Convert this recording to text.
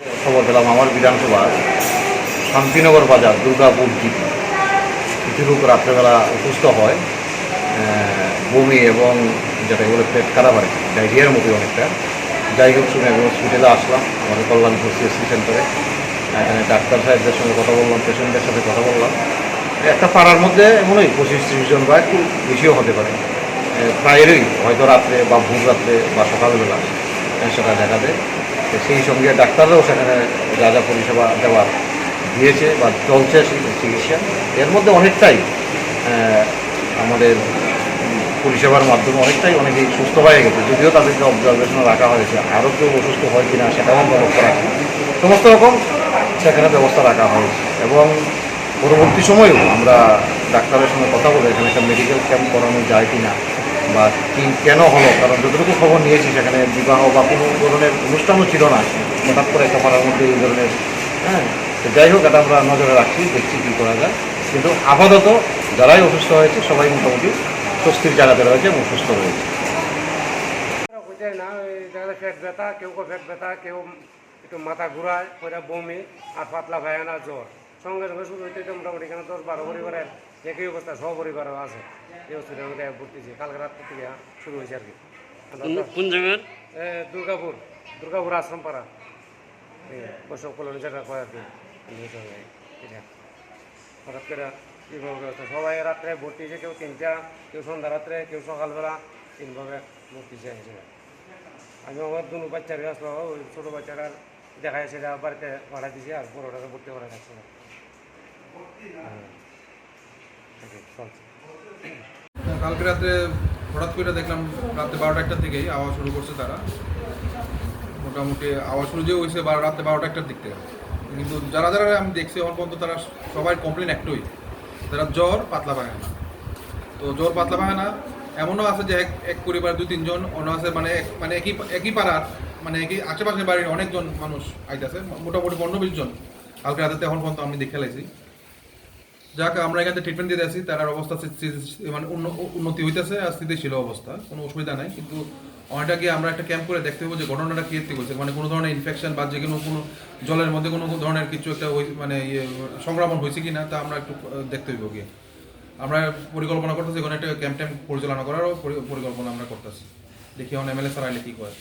খবর পেলাম আমার বিধানসভা শান্তিনগর বাজার দুর্গাপুর জিপি কিছু লোক রাত্রেবেলা অসুস্থ হয়, বমি এবং যেটা বলে পেট খারাপ আর কি, ডায়রিয়ার মতো অনেকটা। যাই হোক, শুনে আমি হসপিটালে আসলাম, আমাদের কল্যাণপুর সিএসসি সেন্টারে। এখানে ডাক্তার সাহেবদের সঙ্গে কথা বললাম, পেশেন্টদের সাথে কথা বললাম। একটা পাড়ার মধ্যে এমনই 25-30 জন বা একটু বেশিও হতে পারে, প্রায়েরই হয়তো রাত্রে বা ভোর রাত্রে বা সকালবেলা সেটা দেখা দেয়। সেই সঙ্গে ডাক্তাররাও সেখানে যা যা পরিষেবা দেওয়ার দিয়েছে বা চলছে সেই চিকিৎসা, এর মধ্যে অনেকটাই আমাদের পরিষেবার মাধ্যমে অনেকেই সুস্থ হয়ে গেছে। যদিও তাদেরকে অবজারভেশনে রাখা হয়েছে, আরও কেউ অসুস্থ হয় কিনা সেটাও আমরা লক্ষ্য রাখি। সমস্ত রকম সেখানে ব্যবস্থা রাখা হয়েছে এবং পরবর্তী সময়েও আমরা ডাক্তারের সঙ্গে কথা বলে এখানে একটা মেডিকেল ক্যাম্প করানো যায় কি না বা কী কেন হলো, কারণ যতটুকু খবর নিয়েছি সেখানে বিবাহ বা কোনো ধরনের অনুষ্ঠানও ছিল না, হঠাৎ করে একটা পাড়ার মধ্যে এই ধরনের। তো যাই হোক, এটা আমরা নজরে রাখছি, দেখছি কী করা যায়। কিন্তু আপাতত যারাই অসুস্থ হয়েছে সবাই মোটামুটি স্বস্তির জায়গাতে রয়েছে এবং সুস্থ রয়েছে। না ওই জায়গায় পেট ব্যথা, কেউ পেট ব্যথা, কেউ একটু মাথা ঘুরায়, ওইটা বমি আর পাতলা ভায়ানা জ্বর। সঙ্গে সঙ্গে শুরু হইতে মোটামুটি এখানে 10-12 পরিবারের একই অবস্থা, সপরিবারও আছে এই হসপিটালের মধ্যে ভর্তি। কালকে রাত থেকে শুরু হয়েছে আর কি। কোন জায়গার? দুর্গাপুর আশ্রমপাড়া বৈষ্ণব কলোনি যেটা কয় আর কি। হঠাৎ করে কীভাবে ব্যবস্থা, সবাই রাত্রে ভর্তি হয়েছে, কেউ 3টা, কেউ সন্ধ্যা রাত্রে, কেউ সকালবেলা, 3ভাবে ভর্তি হয়েছে। আমি আমার দুটো বাচ্চারে আসলো, ওই ছোটো বাচ্চাটার দেখায় সেটা বাড়িতে ভাড়া দিয়েছি, আর বড়োটাকে ভর্তি করা যাচ্ছে না। কালকে রাত্রে হঠাৎ করে দেখলাম রাত্রে 12টা-1টার দিকেই আওয়াজ শুরু করছে তারা। মোটামুটি আওয়াজ শুরু যে হয়েছে রাত্রে 12টা-1টার দিক থেকে। কিন্তু যারা আমি দেখছি এখন পর্যন্ত তারা সবাই কমপ্লেন একটাই, যারা জ্বর পাতলা পায়খানা। তো জ্বর পাতলা পায়খানা এমনও আছে যে এক পরিবার 2-3 জন, অন্য আছে মানে একই পাড়ার, মানে একই আশেপাশের বাড়ির অনেকজন মানুষ আইতেছে, মোটামুটি 15-20 জন কালকে রাতে এখন পর্যন্ত আমি দেখে লাইছি। যাক, আমরা এখানে ট্রিটমেন্ট দিয়ে আছি, তার অবস্থা মানে উন্নতি হইতেছে আর স্থিতিশীল অবস্থা, কোনো অসুবিধা নাই। কিন্তু অনেকটা গিয়ে আমরা একটা ক্যাম্প করে দেখতে হবে যে ঘটনাটা কী হয়েছে, মানে কোনো ধরনের ইনফেকশন বা যে কোনো জলের মধ্যে কোনো ধরনের কিছু একটা মানে সংক্রমণ হয়েছে কি না, তা আমরা একটু দেখতে হইব গিয়ে। আমরা পরিকল্পনা করতেছি, ওখানে একটা ক্যাম্প পরিচালনা করারও পরিকল্পনা আমরা করতেছি। দেখি এখন এমএলএ স্যার আইলে কী করে।